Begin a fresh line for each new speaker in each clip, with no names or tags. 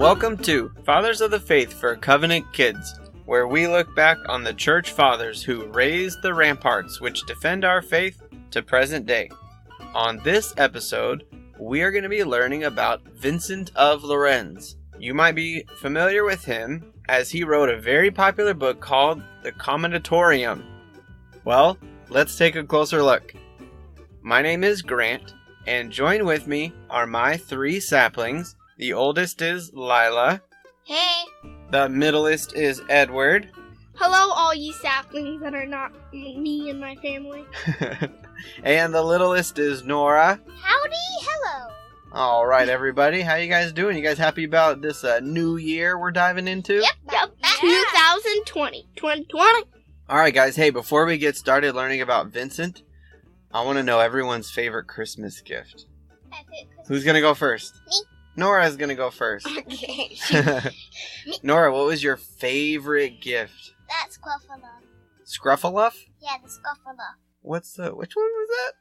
Welcome to Fathers of the Faith for Covenant Kids, where we look back on the church fathers who raised the ramparts which defend our faith to present day. On this episode, we are going to be learning about Vincent of Lerins. You might be familiar with him as he wrote a very popular book called The Commendatorium. Well, let's take a closer look. My name is Grant, and join with me are my three saplings. The oldest is Lila.
Hey.
The middleest is Edward.
Hello, all you saplings that are not me and my family.
And the littlest is Nora.
Howdy, hello.
All right, everybody. How you guys doing? You guys happy about this new year we're diving into?
Yep. 2020. 2020.
All right, guys. Hey, before we get started learning about Vincent, I want to know everyone's favorite Christmas gift. Who's going to go first?
Me.
Nora's going to go first.
Okay.
Nora, what was your favorite gift?
That's Scruffalo.
Scruffalo?
Yeah, the Scruffalo.
Which one was that?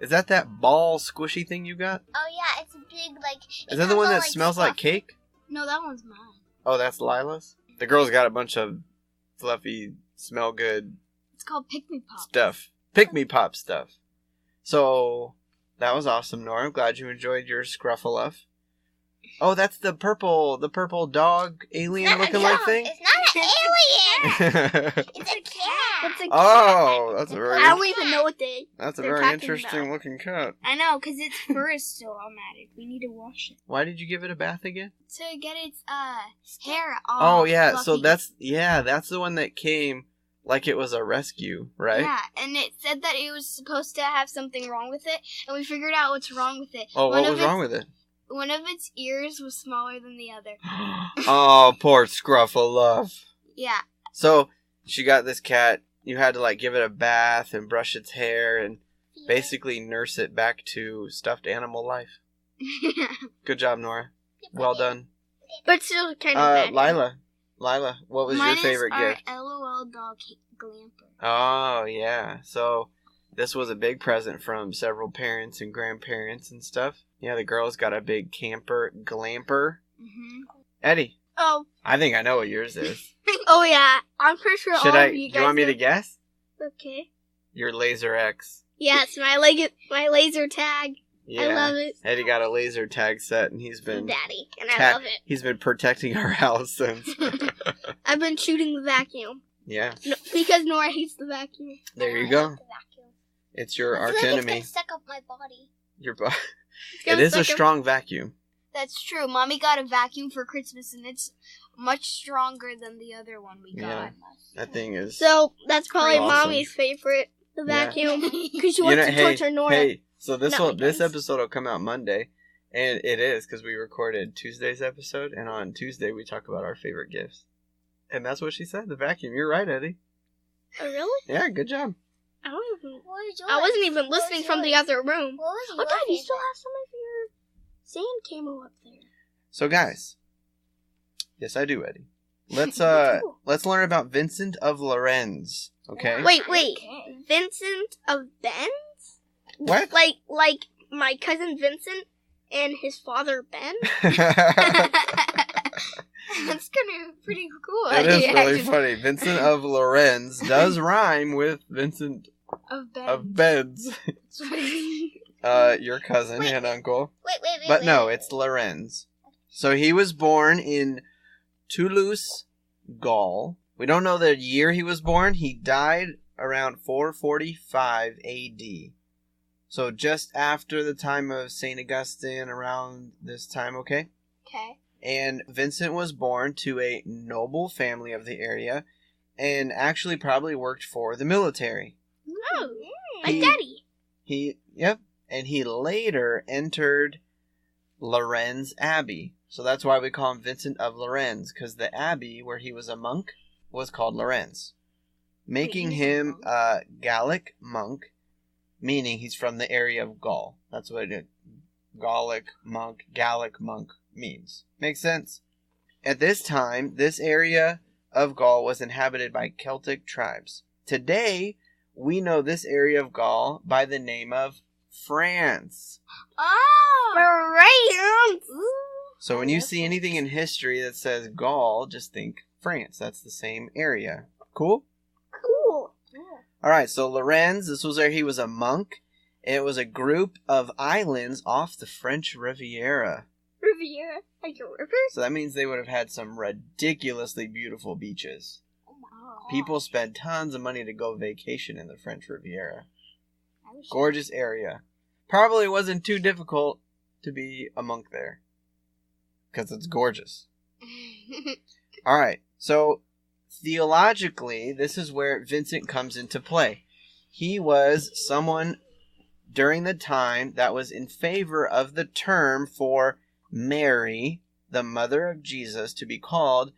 Is that ball squishy thing you got?
Oh yeah, it's a big
Is that the one that smells like cake?
No, that one's mine.
Oh, that's Lila's? The girl's got a bunch of fluffy, smell good
It's called Pick Me Pop.
stuff. Pick Me Pop stuff. So, that was awesome, Nora. I'm glad you enjoyed your Scruffalo. Oh, that's the purple dog alien looking like thing?
It's not an alien! It's a cat! It's a cat!
Oh, that's a very
I don't even know what
That's a
they're
very
talking
interesting
about.
looking cat.
I know, because its fur is still all matted. We need to wash it.
Why did you give it a bath again?
To get its hair all
Oh yeah,
fluffy.
so that's the one that came like it was a rescue, right?
Yeah, and it said that it was supposed to have something wrong with it, and we figured out what's wrong with it.
Oh, what was wrong with it?
One of its ears was smaller than the other.
Oh, poor Scruffalo.
Yeah.
So, she got this cat, you had to give it a bath and brush its hair and basically nurse it back to stuffed animal life. Good job, Nora. Well done.
But still kind of bad.
Lila, what was your favorite gift?
Mine is our LOL dog Glamper.
Oh, yeah. So, this was a big present from several parents and grandparents and stuff. Yeah, the girls got a big camper Glamper.
Mm-hmm.
Eddie.
Oh.
I think I know what yours is.
Oh, yeah. I'm pretty sure all of you guys...
Do you want me to guess?
Okay.
Your Laser X.
Yes, my laser tag.
Yeah.
I love it.
Eddie got a laser tag set, and he's been...
Daddy, and I love it.
He's been protecting our house since.
I've been shooting the vacuum.
Yeah.
No, because Nora hates the vacuum.
There you go. It's your arch enemy.
It's gonna suck up my body.
Your body. It is a strong vacuum.
That's true. Mommy got a vacuum for Christmas, and it's much stronger than the other one we got.
Yeah, that thing is.
So that's probably
awesome.
Mommy's favorite, the vacuum, because she wants to torture Nora.
Hey, so this episode will come out Monday, and it is because we recorded Tuesday's episode, and on Tuesday we talk about our favorite gifts, and that's what she said. The vacuum. You're right, Eddie.
Oh really?
Yeah, good job.
I wasn't even listening from the other room. Oh, Dad, you still have some of your sand camo up there.
So, guys, yes, I do, Eddie. Let's learn about Vincent of Lerins. Okay.
Wait. Okay. Vincent of Benz?
What?
Like my cousin Vincent and his father Ben? That's kind of pretty cool.
It is really funny. Vincent of Lerins does rhyme with Vincent of Benz. Your cousin and uncle. But no, it's Lerins. So he was born in Toulouse, Gaul. We don't know the year he was born. He died around 445 AD. So just after the time of St. Augustine, around this time, okay?
Okay.
And Vincent was born to a noble family of the area and actually probably worked for the military.
Oh, my daddy.
And he later entered Lerins Abbey. So that's why we call him Vincent of Lerins, because the abbey where he was a monk was called Lerins, making him a Gallic monk, meaning he's from the area of Gaul. That's what Gallic monk means. Makes sense? At this time, this area of Gaul was inhabited by Celtic tribes. Today, we know this area of Gaul by the name of France.
Oh! France!
So when you see anything in history that says Gaul, just think France. That's the same area. Cool?
Cool. Yeah.
All right, so Lerins, this was where he was a monk. It was a group of islands off the French Riviera.
Riviera? Like a river?
So that means they would have had some ridiculously beautiful beaches.
Oh my God.
People spend tons of money to go vacation in the French Riviera. Gorgeous area. Probably wasn't too difficult to be a monk there. Because it's gorgeous. Alright, so theologically, this is where Vincent comes into play. He was someone during the time that was in favor of the term for Mary, the mother of Jesus, to be called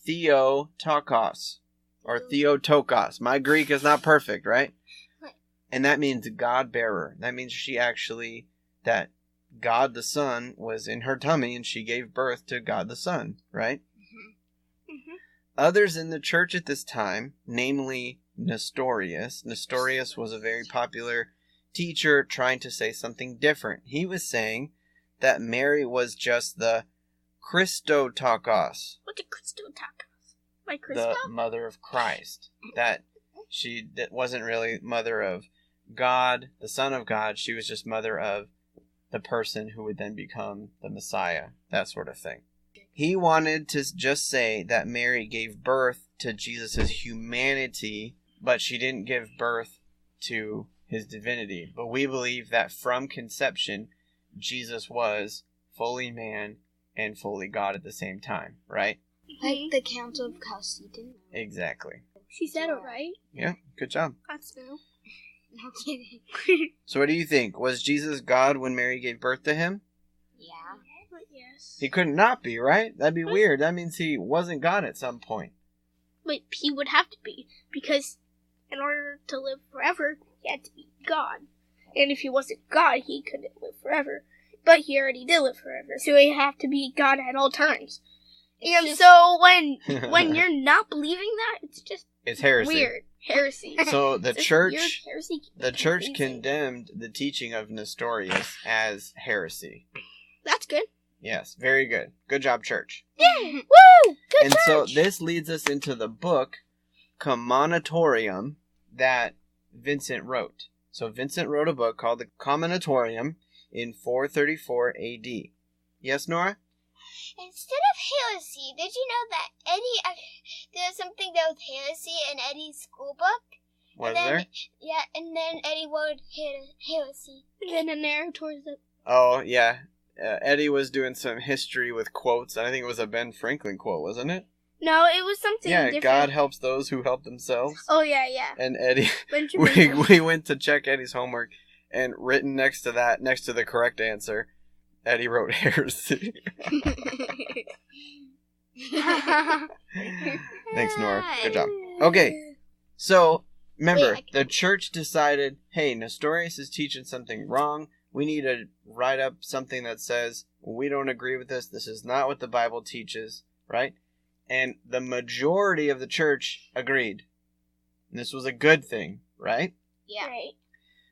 Theotokos, or Theotokos. My Greek is not perfect, right? And that means God-bearer. That means that God the Son was in her tummy and she gave birth to God the Son, right? Mm-hmm. Mm-hmm. Others in the church at this time, namely Nestorius was a very popular teacher trying to say something different. He was saying that Mary was just the Christotokos.
What's a Christotokos? Like
the mother of Christ. That wasn't really mother of God, the Son of God. She was just mother of the person who would then become the Messiah. That sort of thing. He wanted to just say that Mary gave birth to Jesus' humanity, but she didn't give birth to his divinity. But we believe that from conception, Jesus was fully man and fully God at the same time, right?
Like the Count of Chalcedon.
Exactly.
She said it right.
Yeah, good job.
That's new. No kidding.
So what do you think? Was Jesus God when Mary gave birth to him?
Yeah. Yes.
He couldn't not be, right? That'd be weird. That means he wasn't God at some point.
But he would have to be, because in order to live forever, he had to be God. And if he wasn't God, he couldn't live forever. But he already did live forever, so he'd have to be God at all times. And so when you're not believing that, it's
heresy.
Weird. Heresy.
So the church
heresy
condemned the teaching of Nestorius as heresy.
That's good.
Yes, very good. Good job, church.
Yeah! Woo! Good
And
church!
so this leads us into the book Commonitorium that Vincent wrote. So Vincent wrote a book called the Commonitorium in 434 AD. Yes, Nora?
Instead of heresy, did you know that there was something that was heresy in Eddie's school book?
Was there?
Yeah, and then Eddie wrote heresy.
And then the narrator's up.
Oh, yeah. Eddie was doing some history with quotes. I think it was a Ben Franklin quote, wasn't it?
No, it was something different.
Yeah, God helps those who help themselves.
Oh, yeah.
And Eddie, we went to check Eddie's homework, and written next to the correct answer, Eddie wrote heresy. Thanks, Nora. Good job. Okay, so remember, the church decided, hey, Nestorius is teaching something wrong. We need to write up something that says, we don't agree with this. This is not what the Bible teaches, right? And the majority of the church agreed. And this was a good thing, right?
Yeah. Right.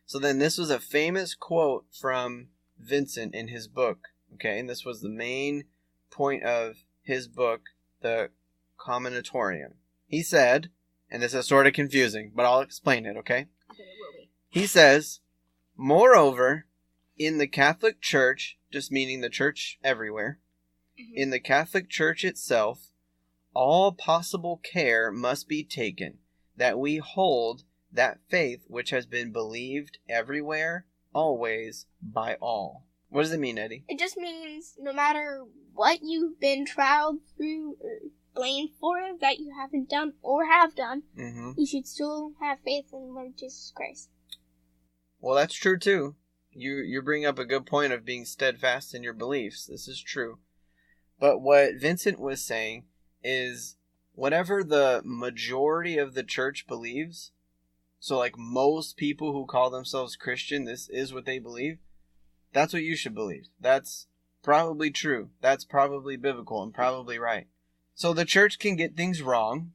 So then this was a famous quote from Vincent in his book, okay? And this was the main point of his book, the Commonitorium. He said, and this is sort of confusing, but I'll explain it, okay?
I bet it will be.
He says, moreover, in the Catholic Church, just meaning the church everywhere, in the Catholic Church itself, all possible care must be taken that we hold that faith which has been believed everywhere, always, by all. What does it mean, Eddie?
It just means no matter what you've been trialed through or blamed for that you haven't done or have done, you should still have faith in Lord Jesus Christ.
Well, that's true too. You bring up a good point of being steadfast in your beliefs. This is true. But what Vincent was saying is whatever the majority of the church believes, so like most people who call themselves Christian, this is what they believe, that's what you should believe. That's probably true. That's probably biblical and probably right. So the church can get things wrong,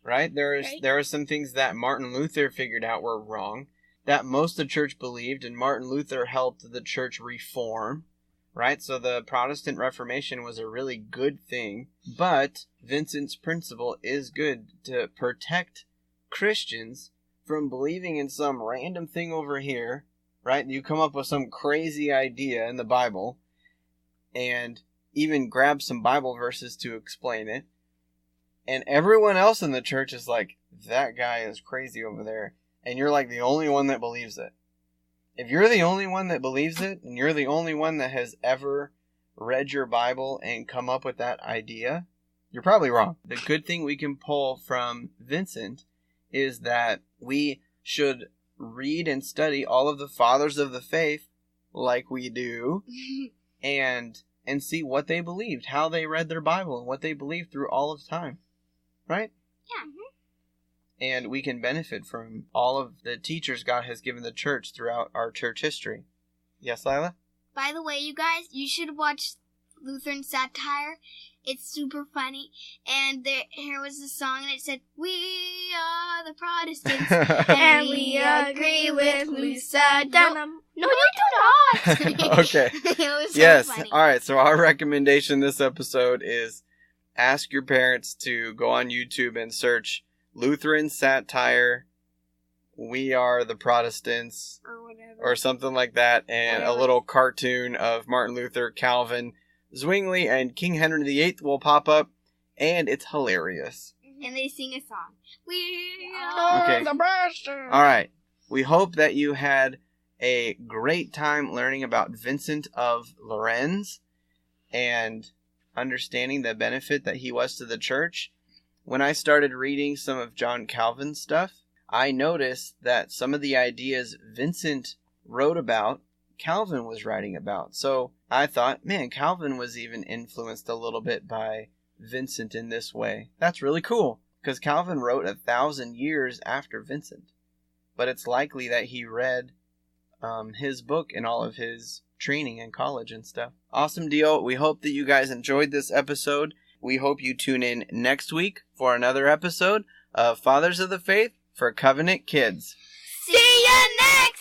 right? There are some things that Martin Luther figured out were wrong, that most of the church believed, and Martin Luther helped the church reform, right? So the Protestant Reformation was a really good thing, but Vincent's principle is good to protect Christians from believing in some random thing over here, right? You come up with some crazy idea in the Bible and even grab some Bible verses to explain it. And everyone else in the church is like, that guy is crazy over there. And you're like the only one that believes it. If you're the only one that believes it, and you're the only one that has ever read your Bible and come up with that idea, you're probably wrong. The good thing we can pull from Vincent is that we should read and study all of the fathers of the faith like we do and see what they believed, how they read their Bible, and what they believed through all of time. Right?
Yeah.
And we can benefit from all of the teachers God has given the church throughout our church history. Yes, Lila?
By the way, you guys, you should watch Lutheran satire. It's super funny. And here was a song, and it said, "We are the Protestants, and we agree with Luther." No, you do not.
Okay.
It was so
yes.
funny.
All right. So our recommendation this episode is ask your parents to go on YouTube and search Lutheran satire, "We Are the Protestants,"
Or whatever.
or something like that, and a little cartoon of Martin Luther, Calvin, Zwingli, and King Henry VIII will pop up, and it's hilarious.
And they sing a song. We
Okay.
The Protestants.
All right. We hope that you had a great time learning about Vincent of Lerins and understanding the benefit that he was to the church. When I started reading some of John Calvin's stuff, I noticed that some of the ideas Vincent wrote about, Calvin was writing about. So I thought, man, Calvin was even influenced a little bit by Vincent in this way. That's really cool, because Calvin wrote 1,000 years after Vincent. But it's likely that he read his book in all of his training in college and stuff. Awesome deal. We hope that you guys enjoyed this episode. We hope you tune in next week for another episode of Fathers of the Faith for Covenant Kids.
See you next